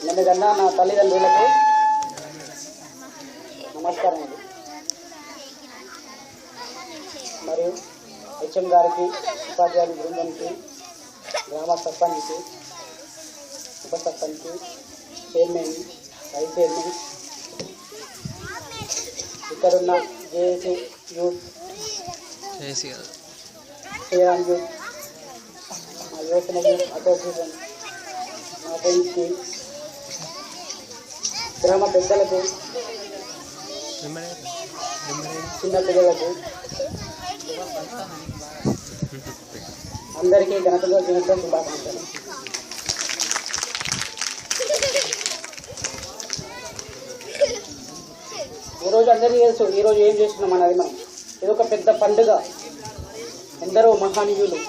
ముందుకన్నా నా తల్లిదండ్రులకు నమస్కారం అండి. మరియు హెచ్ఎం గారికి, ఉపాధ్యాయుల బృందానికి, గ్రామ సర్పంచ్కి, ఉప సర్పంచ్కి, చైర్మన్, వైస్ చైర్మన్, ఇక్కడున్న జేఏసీ యూత్, శ్రీరామ్ యూత్, మా యువజన యూత్ అసోసియేషన్, మా ఫ్రెండ్స్కి, గ్రామ పెద్దలకు, చిన్న పిల్లలకు అందరికీ గణతంత్ర దినోత్సవ శుభాకాంక్షలు. ఈరోజు అందరికీ తెలుసు ఈరోజు ఏం చేస్తున్నాం అన్నది. మనం ఇది ఒక పెద్ద పండుగ. ఎందరో మహనీయులు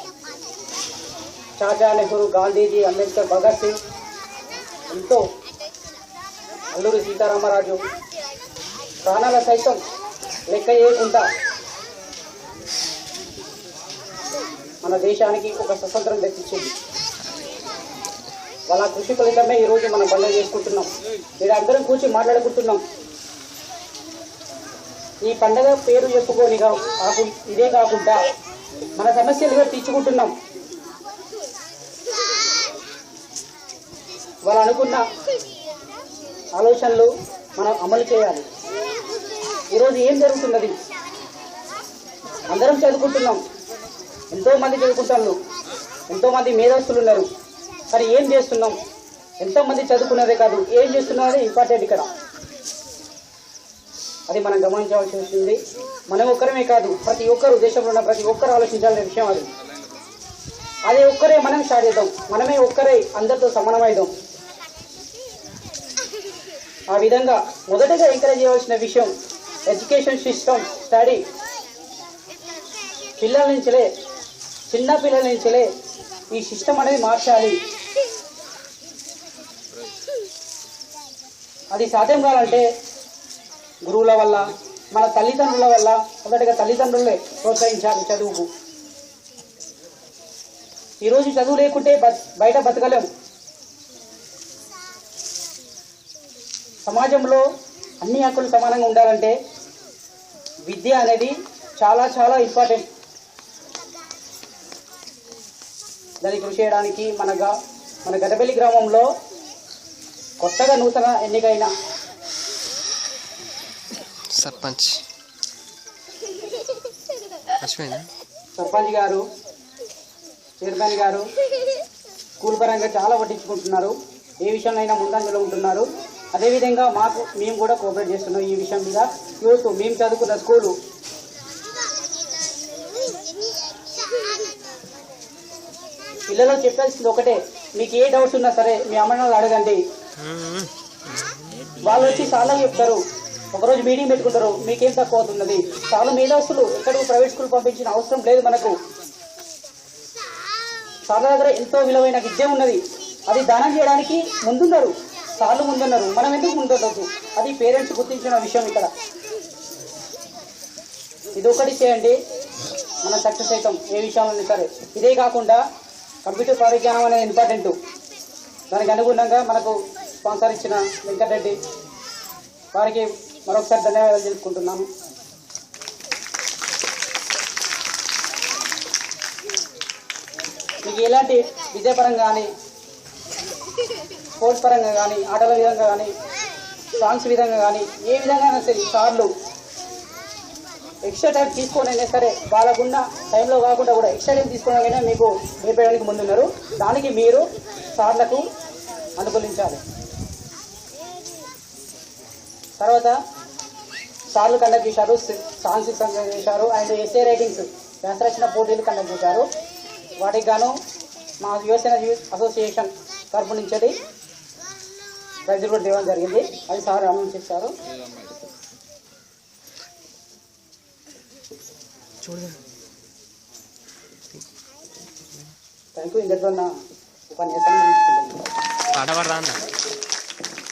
చాచా నెహ్రూ, గాంధీజీ, అంబేద్కర్, భగత్ సింగ్, ఎంతో అల్లూరి సీతారామరాజు ప్రాణాల సైతం లెక్క చేయకుండా మన దేశానికి ఒక స్వతంత్రం తెచ్చింది. వాళ్ళ కృషి ఫలితమే ఈరోజు మనం పండుగ చేసుకుంటున్నాం. మీరు అందరం కూర్చొని మాట్లాడుకుంటున్నాం. ఈ పండుగ పేరు చెప్పుకొని ఇదే కాకుండా మన సమస్యలుగా తీర్చుకుంటున్నాం. వాళ్ళు అనుకున్న ఆలోచనలు మనం అమలు చేయాలి. ఈరోజు ఏం జరుగుతున్నది? అందరం చదువుకుంటున్నాం, ఎంతో మంది చదువుకుంటున్నారు, ఎంతో మంది మేధస్తులు ఉన్నారు. మరి ఏం చేస్తున్నాం? ఎంతో మంది చదువుకున్నదే కాదు, ఏం చేస్తున్నదే ఇంపార్టెంట్ ఇక్కడ. అది మనం గమనించవలసి వస్తుంది. మనం ఒక్కరమే కాదు, ప్రతి ఒక్కరు, దేశంలో ఉన్న ప్రతి ఒక్కరు ఆలోచించాల్సిన విషయం అది. అదే ఒక్కరే మనం స్టార్ట్ చేద్దాం, మనమే ఒక్కరే అందరితో సమానమైదాం. ఆ విధంగా మొదటగా ఎంకరేజ్ చేయవలసిన విషయం ఎడ్యుకేషన్ సిస్టమ్, స్టడీ. పిల్లల నుంచిలే, చిన్న పిల్లల నుంచిలే ఈ సిస్టమ్ అనేది మార్చాలి. అది సాధ్యం కావాలంటే గురువుల వల్ల, మన తల్లిదండ్రుల వల్ల. మొదటగా తల్లిదండ్రులే ప్రోత్సహించాలి చదువుకు. ఈరోజు చదువు లేకుంటే బయట బతకలేం. సమాజంలో అన్ని హక్కులు సమానంగా ఉండాలంటే విద్య అనేది చాలా చాలా ఇంపార్టెంట్. దానికి కృషి చేయడానికి మన గడపల్లి గ్రామంలో కొత్తగా నూతన ఎన్నికైన సర్పంచ్ గారు, చైర్మన్ గారు స్కూల్ పరంగా చాలా పట్టించుకుంటున్నారు. ఏ విషయంలో ముందంజలో ఉంటున్నారు. అదేవిధంగా మేము కూడా కోఆపరేట్ చేస్తున్నాం ఈ విషయం మీద. యూత్, మేము చదువుకున్న స్కూలు పిల్లలు చెప్పాల్సింది ఒకటే, మీకు ఏ డౌట్స్ ఉన్నా సరే మీ అమ్మని అడగండి. వాళ్ళు వచ్చి చాలా చెప్తారు. ఒకరోజు మీటింగ్ పెట్టుకుంటారు, మీకేం తక్కువ అవుతున్నది. చాలా మేధాస్తులు ఎక్కడికి ప్రైవేట్ స్కూల్ పంపించిన అవసరం లేదు మనకు. చాలా దగ్గర ఎంతో విలువైన విద్య ఉన్నది. అది దానం చేయడానికి ముందున్నారు, సార్లు ముందున్నారు. మనం ఎందుకు ముందుండొద్దు? అది పేరెంట్స్ గుర్తించిన విషయం ఇక్కడ. ఇది ఒకటి చేయండి, మనం సక్సెస్ అవుతాం ఏ విషయంలో సరే. ఇదే కాకుండా కంప్యూటర్ పరిజ్ఞానం అనేది ఇంపార్టెంట్. దానికి అనుగుణంగా మనకు స్పాన్సర్ ఇచ్చిన వెంకటరెడ్డి వారికి మరొకసారి ధన్యవాదాలు తెలుపుకుంటున్నాను. మీకు ఎలాంటి విద్యాపరంగా కానీ, స్పోర్ట్స్ పరంగా కానీ, ఆటల విధంగా కానీ, సాంగ్స్ విధంగా కానీ, ఏ విధంగా సరే సార్లు ఎక్స్ట్రా టైం తీసుకోనైనా సరే వాళ్ళకున్న టైంలో కాకుండా కూడా ఎక్స్ట్రా టైం తీసుకోవడానికైనా మీకు నేర్పడానికి ముందున్నారు. దానికి మీరు సార్లకు అనుకూలించాలి. తర్వాత సార్లు కండక్ట్ చేశారు, సాంగ్స్ చేశారు, అండ్ ఎస్ఏ రైటింగ్స్, వ్యాసరచన పోటీలు కండక్ట్ చేశారు. వాటికి గాను మా యువసేన యూత్ అసోసియేషన్ తరపు నుంచి ప్రైజులు కూడా దేవడం జరిగింది. అది సార్ అనౌన్స్ చేశారు. Thank you. ఇంతటితో నా ఉపన్యాసం